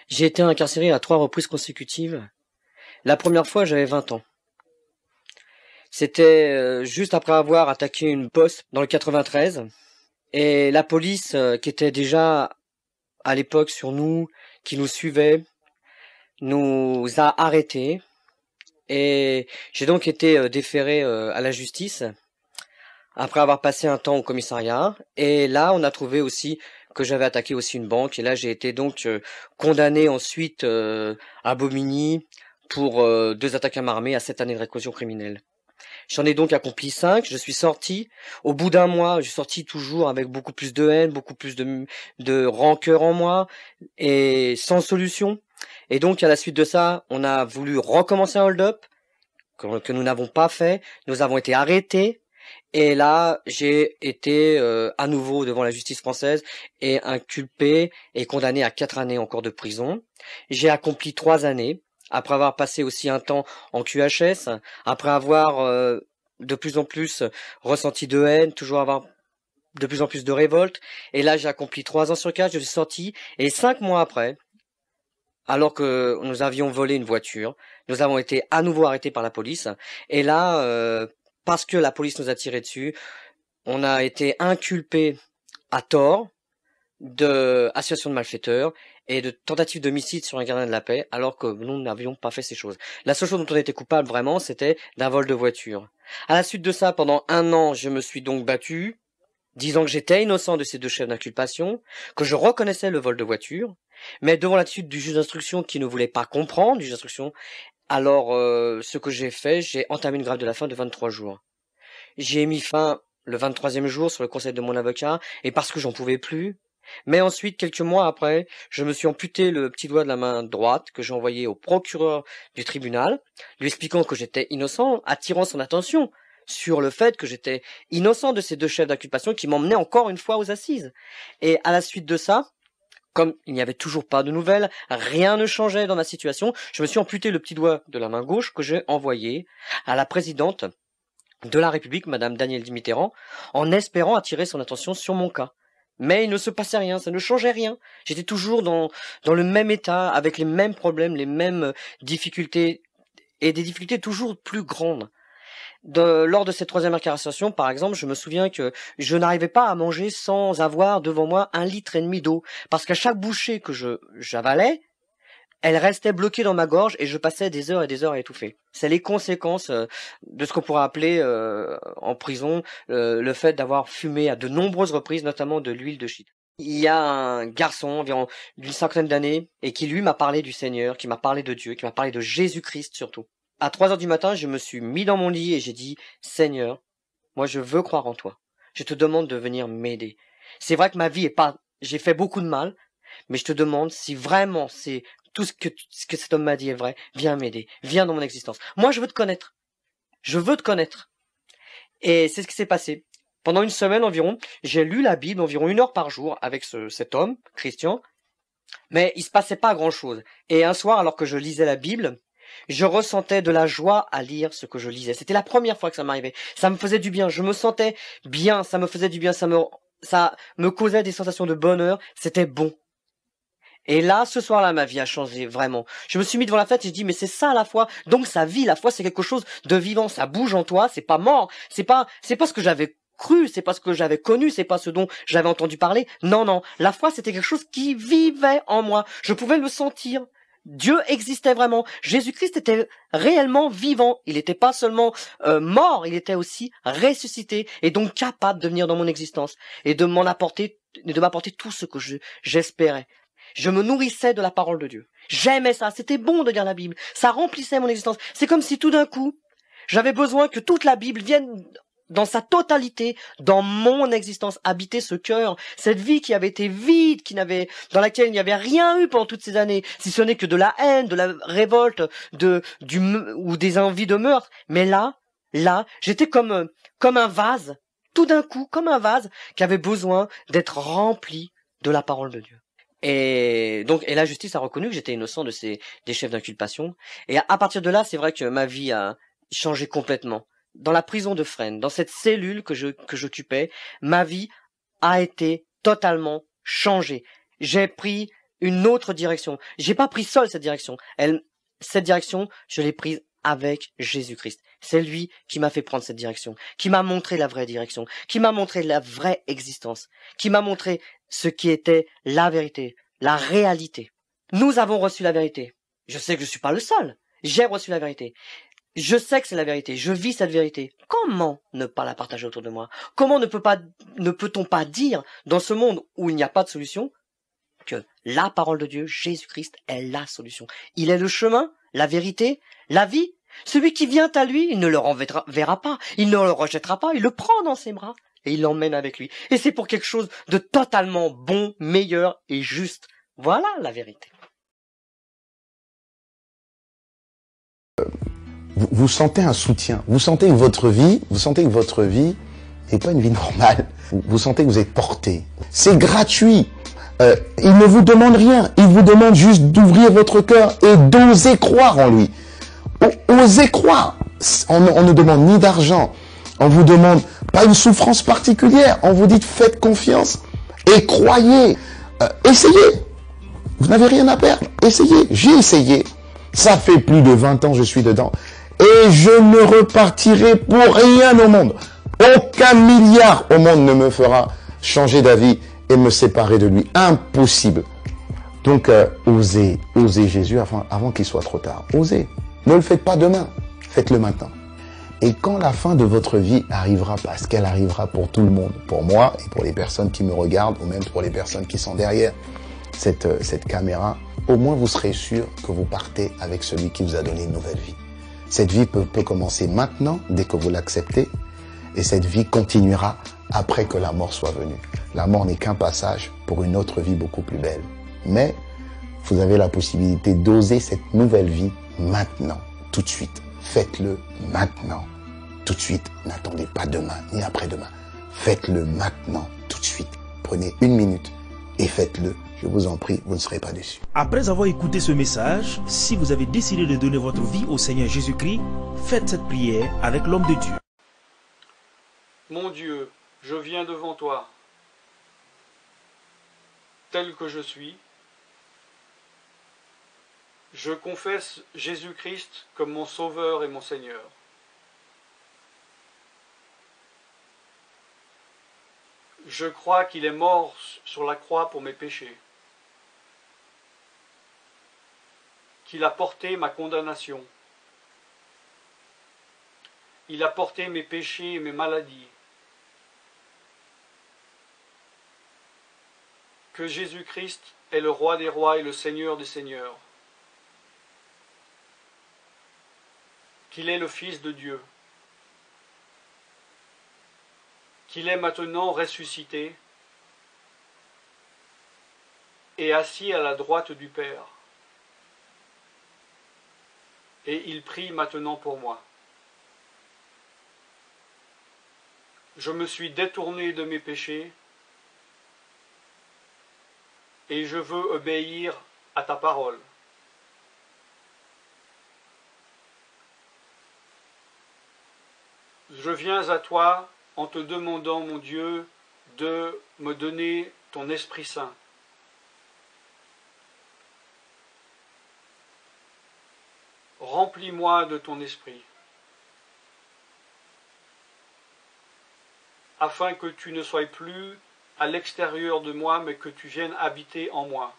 J'ai été incarcéré à 3 reprises consécutives. La première fois, j'avais 20 ans. C'était juste après avoir attaqué une poste dans le 93. Et la police, qui était déjà à l'époque sur nous, qui nous suivait, nous a arrêtés. Et j'ai donc été déféré à la justice après avoir passé un temps au commissariat. Et là, on a trouvé aussi que j'avais attaqué aussi une banque. Et là, j'ai été donc condamné ensuite à Bobigny pour 2 attaques à main armée à 7 années de réclusion criminelle. J'en ai donc accompli 5. Je suis sorti. Au bout d'un mois, je suis sorti toujours avec beaucoup plus de haine, beaucoup plus de rancœur en moi et sans solution. Et donc, à la suite de ça, on a voulu recommencer un hold-up que nous n'avons pas fait. Nous avons été arrêtés. Et là, j'ai été à nouveau devant la justice française et inculpé et condamné à 4 années encore de prison. J'ai accompli 3 années, après avoir passé aussi un temps en QHS, après avoir de plus en plus ressenti de haine, toujours avoir de plus en plus de révolte. Et là, j'ai accompli 3 ans sur 4, je suis sorti. Et 5 mois après, alors que nous avions volé une voiture, nous avons été à nouveau arrêtés par la police. Et là, parce que la police nous a tiré dessus, on a été inculpé à tort de association de malfaiteurs et de tentative d'homicide sur un gardien de la paix, alors que nous n'avions pas fait ces choses. La seule chose dont on était coupable vraiment, c'était d'un vol de voiture. À la suite de ça, pendant 1 an, je me suis donc battu, disant que j'étais innocent de ces 2 chefs d'inculpation, que je reconnaissais le vol de voiture, mais devant l'attitude du juge d'instruction qui ne voulait pas comprendre, du juge d'instruction, alors ce que j'ai fait, j'ai entamé une grève de la faim de 23 jours. J'ai mis fin le 23e jour sur le conseil de mon avocat, et parce que j'en pouvais plus. Mais ensuite, quelques mois après, je me suis amputé le petit doigt de la main droite que j'ai envoyé au procureur du tribunal, lui expliquant que j'étais innocent, attirant son attention sur le fait que j'étais innocent de ces 2 chefs d'inculpation qui m'emmenaient encore une fois aux assises. Et à la suite de ça, comme il n'y avait toujours pas de nouvelles, rien ne changeait dans ma situation, je me suis amputé le petit doigt de la main gauche que j'ai envoyé à la présidente de la République, Madame Danielle Mitterrand, en espérant attirer son attention sur mon cas. Mais il ne se passait rien, ça ne changeait rien. J'étais toujours dans le même état, avec les mêmes problèmes, les mêmes difficultés, et des difficultés toujours plus grandes. Lors de cette 3e incarcération, par exemple, je me souviens que je n'arrivais pas à manger sans avoir devant moi 1,5 litre d'eau, parce qu'à chaque bouchée que j'avalais, elle restait bloquée dans ma gorge et je passais des heures et des heures à étouffer. C'est les conséquences de ce qu'on pourrait appeler en prison le fait d'avoir fumé à de nombreuses reprises, notamment de l'huile de shit. Il y a un garçon environ d'une 50aine d'années et qui lui m'a parlé du Seigneur, qui m'a parlé de Dieu, qui m'a parlé de Jésus-Christ surtout. À 3 heures du matin, je me suis mis dans mon lit et j'ai dit « Seigneur, moi je veux croire en toi. Je te demande de venir m'aider. C'est vrai que ma vie est pas... J'ai fait beaucoup de mal, mais je te demande si vraiment c'est tout ce que cet homme m'a dit est vrai, viens m'aider, viens dans mon existence. Moi, je veux te connaître. Je veux te connaître. » Et c'est ce qui s'est passé. Pendant une semaine environ, j'ai lu la Bible environ 1 heure par jour avec cet homme, Christian, mais il se passait pas grand-chose. Et un soir, alors que je lisais la Bible, je ressentais de la joie à lire ce que je lisais. C'était la première fois que ça m'arrivait. Ça me faisait du bien. Je me sentais bien. Ça me faisait du bien. Ça me causait des sensations de bonheur. C'était bon. Et là, ce soir-là, ma vie a changé, vraiment. Je me suis mis devant la fenêtre et j'ai dit, mais c'est ça la foi. Donc ça vit, la foi c'est quelque chose de vivant, ça bouge en toi, c'est pas mort, c'est pas ce que j'avais cru, c'est pas ce que j'avais connu, c'est pas ce dont j'avais entendu parler. Non, non, la foi c'était quelque chose qui vivait en moi. Je pouvais le sentir. Dieu existait vraiment. Jésus-Christ était réellement vivant. Il n'était pas seulement mort, il était aussi ressuscité et donc capable de venir dans mon existence et de m'apporter tout ce que j'espérais. Je me nourrissais de la parole de Dieu. J'aimais ça. C'était bon de lire la Bible. Ça remplissait mon existence. C'est comme si tout d'un coup, j'avais besoin que toute la Bible vienne dans sa totalité, dans mon existence, habiter ce cœur, cette vie qui avait été vide, dans laquelle il n'y avait rien eu pendant toutes ces années, si ce n'est que de la haine, de la révolte, ou des envies de meurtre. Mais là, j'étais comme un vase, tout d'un coup, comme un vase qui avait besoin d'être rempli de la parole de Dieu. Et la justice a reconnu que j'étais innocent des chefs d'inculpation. Et à partir de là, c'est vrai que ma vie a changé complètement. Dans la prison de Fresnes, dans cette cellule que j'occupais, ma vie a été totalement changée. J'ai pris une autre direction. J'ai pas pris seul cette direction. Cette direction, je l'ai prise avec Jésus-Christ. C'est lui qui m'a fait prendre cette direction, qui m'a montré la vraie direction, qui m'a montré la vraie existence, qui m'a montré ce qui était la vérité, la réalité. Nous avons reçu la vérité. Je sais que je suis pas le seul. J'ai reçu la vérité. Je sais que c'est la vérité. Je vis cette vérité. Comment ne pas la partager autour de moi? Comment ne peut-on pas dire dans ce monde où il n'y a pas de solution que la parole de Dieu, Jésus-Christ, est la solution. Il est le chemin, la vérité, la vie. Celui qui vient à lui, il ne le renverra pas, il ne le rejettera pas, il le prend dans ses bras et il l'emmène avec lui. Et c'est pour quelque chose de totalement bon, meilleur et juste. Voilà la vérité. Vous sentez un soutien, vous sentez que votre vie n'est pas une vie normale. Vous sentez que vous êtes porté. C'est gratuit. Il ne vous demande rien. Il vous demande juste d'ouvrir votre cœur et d'oser croire en lui. Osez croire. On ne demande ni d'argent. On vous demande pas une souffrance particulière. On vous dit faites confiance et croyez. Essayez. Vous n'avez rien à perdre. Essayez. J'ai essayé. Ça fait plus de 20 ans que je suis dedans. Et je ne repartirai pour rien au monde. Aucun milliard au monde ne me fera changer d'avis et me séparer de lui. Impossible. Donc, osez Jésus avant qu'il soit trop tard. Osez. Ne le faites pas demain. Faites-le maintenant. Et quand la fin de votre vie arrivera, parce qu'elle arrivera pour tout le monde, pour moi et pour les personnes qui me regardent, ou même pour les personnes qui sont derrière cette caméra, au moins vous serez sûr que vous partez avec celui qui vous a donné une nouvelle vie. Cette vie peut commencer maintenant, dès que vous l'acceptez, et cette vie continuera après que la mort soit venue. La mort n'est qu'un passage pour une autre vie beaucoup plus belle. Mais vous avez la possibilité d'oser cette nouvelle vie maintenant, tout de suite. Faites-le maintenant, tout de suite. N'attendez pas demain, ni après-demain. Faites-le maintenant, tout de suite. Prenez 1 minute et faites-le. Je vous en prie, vous ne serez pas déçus. Après avoir écouté ce message, si vous avez décidé de donner votre vie au Seigneur Jésus-Christ, faites cette prière avec l'homme de Dieu. Mon Dieu, je viens devant toi, tel que je suis. Je confesse Jésus-Christ comme mon Sauveur et mon Seigneur. Je crois qu'il est mort sur la croix pour mes péchés, qu'il a porté ma condamnation. Il a porté mes péchés et mes maladies. Que Jésus-Christ est le Roi des rois et le Seigneur des seigneurs. Qu'il est le Fils de Dieu. Qu'il est maintenant ressuscité et assis à la droite du Père. Et il prie maintenant pour moi. Je me suis détourné de mes péchés et je veux obéir à ta parole. Je viens à toi en te demandant, mon Dieu, de me donner ton Esprit Saint. Remplis-moi de ton Esprit, afin que tu ne sois plus à l'extérieur de moi, mais que tu viennes habiter en moi.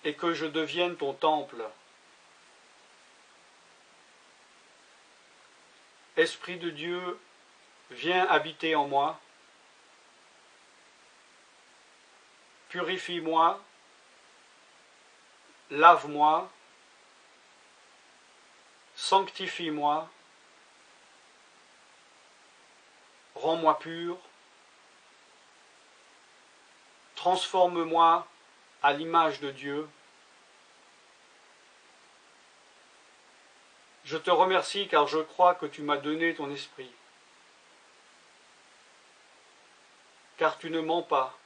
Et que je devienne ton temple. Esprit de Dieu, viens habiter en moi. Purifie-moi, lave-moi, sanctifie-moi, rends-moi pur, transforme-moi à l'image de Dieu. Je te remercie car je crois que tu m'as donné ton esprit. Car tu ne mens pas.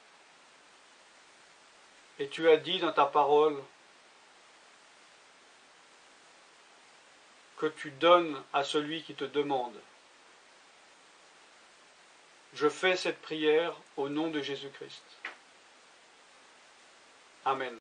Et tu as dit dans ta parole que tu donnes à celui qui te demande. Je fais cette prière au nom de Jésus-Christ. Amen.